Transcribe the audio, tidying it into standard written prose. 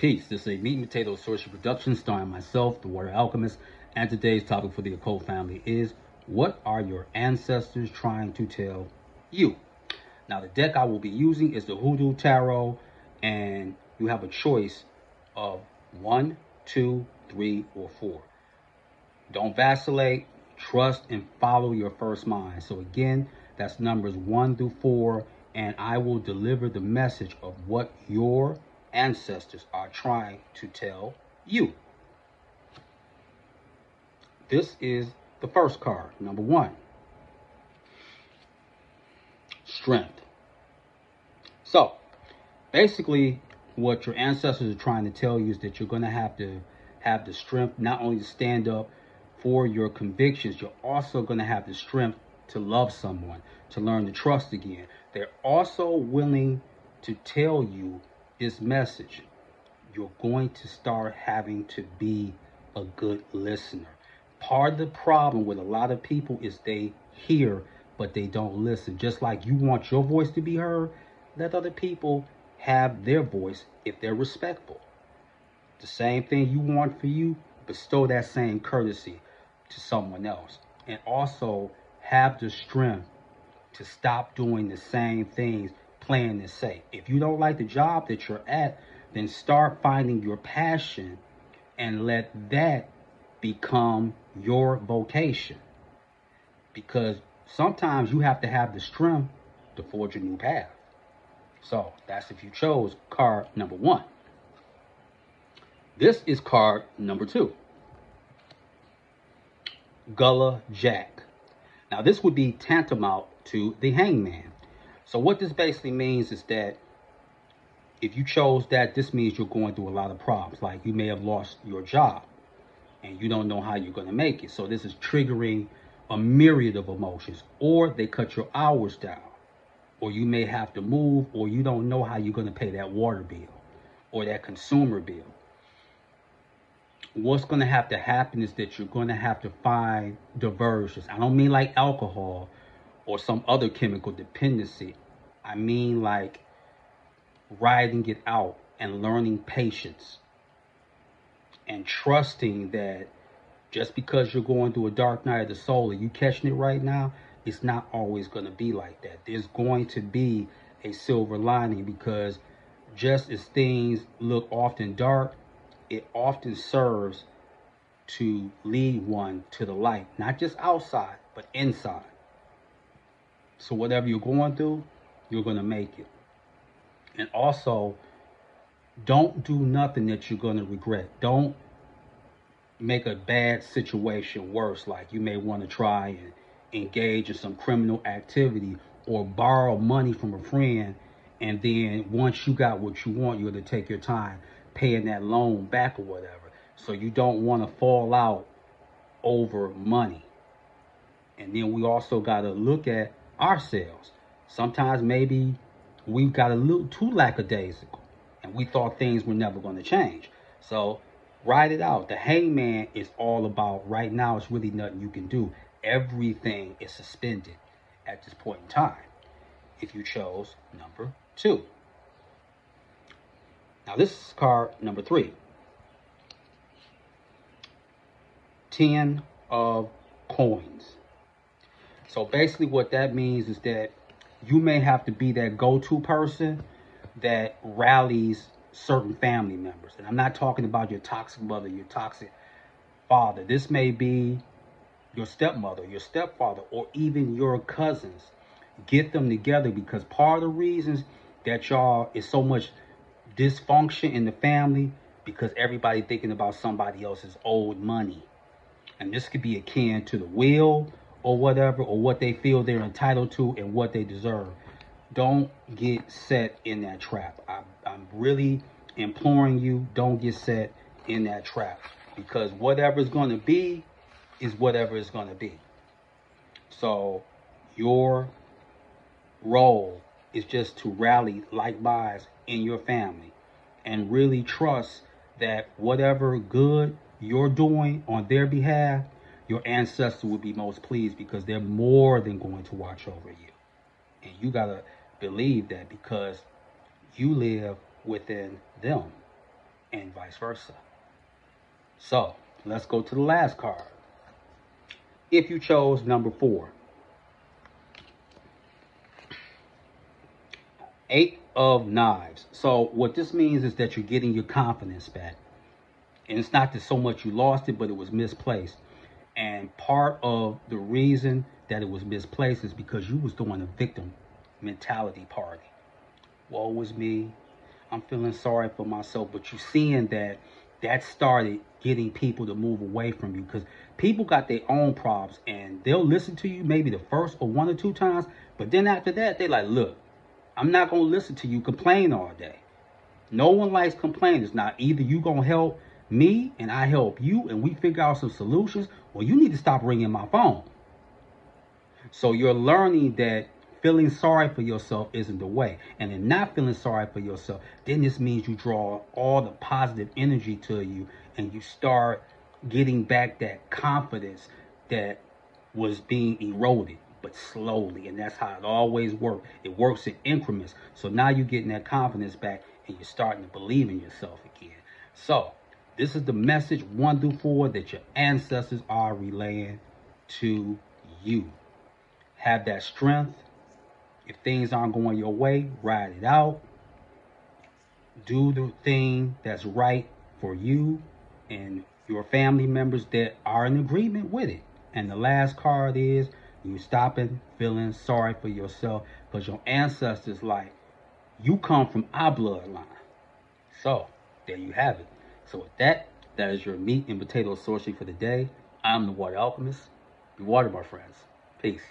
Peace. This is a Meat and Potato Sorcery production starring myself, the Water Alchemist, and today's topic for the occult family is, what are your ancestors trying to tell you? Now, the deck I will be using is the Hoodoo Tarot, and you have a choice of 1, 2, 3, or 4. Don't vacillate. Trust and follow your first mind. So again, that's numbers 1 through 4, and I will deliver the message of what your ancestors are trying to tell you. This is the first card, number 1. Strength. So, basically, what your ancestors are trying to tell you is that you're going to have the strength not only to stand up for your convictions, you're also going to have the strength to love someone, to learn to trust again. They're also willing to tell you this message. You're going to start having to be a good listener. Part of the problem with a lot of people is they hear, but they don't listen. Just like you want your voice to be heard, let other people have their voice if they're respectful. The same thing you want for you, bestow that same courtesy to someone else. And also have the strength to stop doing the same things, playing it safe. If you don't like the job that you're at, then start finding your passion and let that become your vocation. Because sometimes you have to have the strength to forge a new path. So that's if you chose card number 1. This is card number 2. Gullah Jack. Now this would be tantamount to the Hangman. So what this basically means is that if you chose that, this means you're going through a lot of problems. Like you may have lost your job and you don't know how you're going to make it. So this is triggering a myriad of emotions. Or they cut your hours down. Or you may have to move, or you don't know how you're going to pay that water bill or that consumer bill. What's going to have to happen is that you're going to have to find diversions. I don't mean like alcohol or some other chemical dependency. I mean like riding it out and learning patience and trusting that just because you're going through a dark night of the soul and you catching it right now, it's not always going to be like that. There's going to be a silver lining, because just as things look often dark, it often serves to lead one to the light, not just outside, but inside. So whatever you're going through, you're going to make it. And also, don't do nothing that you're going to regret. Don't make a bad situation worse. Like you may want to try and engage in some criminal activity or borrow money from a friend. And then once you got what you want, you're going to take your time paying that loan back or whatever. So you don't want to fall out over money. And then we also got to look at ourselves. Sometimes maybe we got a little too lackadaisical and we thought things were never going to change. So ride it out. The Hangman is all about right now. It's really nothing you can do. Everything is suspended at this point in time if you chose number 2. Now this is card number 3. 10 of coins. So basically what that means is that you may have to be that go-to person that rallies certain family members. And I'm not talking about your toxic mother, your toxic father. This may be your stepmother, your stepfather, or even your cousins. Get them together, because part of the reasons that y'all is so much dysfunction in the family because everybody thinking about somebody else's old money. And this could be akin to the will or whatever, or what they feel they're entitled to and what they deserve. Don't get set in that trap. I'm really imploring you, don't get set in that trap, because whatever is going to be is whatever it's going to be. So your role is just to rally like minds in your family and really trust that whatever good you're doing on their behalf, your ancestors will be most pleased, because they're more than going to watch over you. And you got to believe that, because you live within them. and vice versa. So let's go to the last card. If you chose number 4, 8 of Knives. So what this means is that you're getting your confidence back. And it's not that so much you lost it, but it was misplaced. And part of the reason that it was misplaced is because you was doing a victim mentality party. Woe is me. I'm feeling sorry for myself. But you seeing that started getting people to move away from you, because people got their own problems and they'll listen to you maybe the first or 1 or 2 times. But then after that, they like, look, I'm not going to listen to you complain all day. No one likes complainers. Now, either you going to help me and I help you and we figure out some solutions, or you need to stop ringing my phone. So you're learning that feeling sorry for yourself isn't the way. And in not feeling sorry for yourself, then this means you draw all the positive energy to you and you start getting back that confidence that was being eroded, but slowly. And that's how it always works. It works in increments. So now you're getting that confidence back and you're starting to believe in yourself again. So this is the message 1 through 4 that your ancestors are relaying to you. Have that strength. If things aren't going your way, ride it out. Do the thing that's right for you and your family members that are in agreement with it. And the last card is you stopping feeling sorry for yourself, because your ancestors, like, you come from our bloodline. So there you have it. So with that, that is your meat and potato sorcery for the day. I'm the Water Alchemist. Be water, my friends. Peace.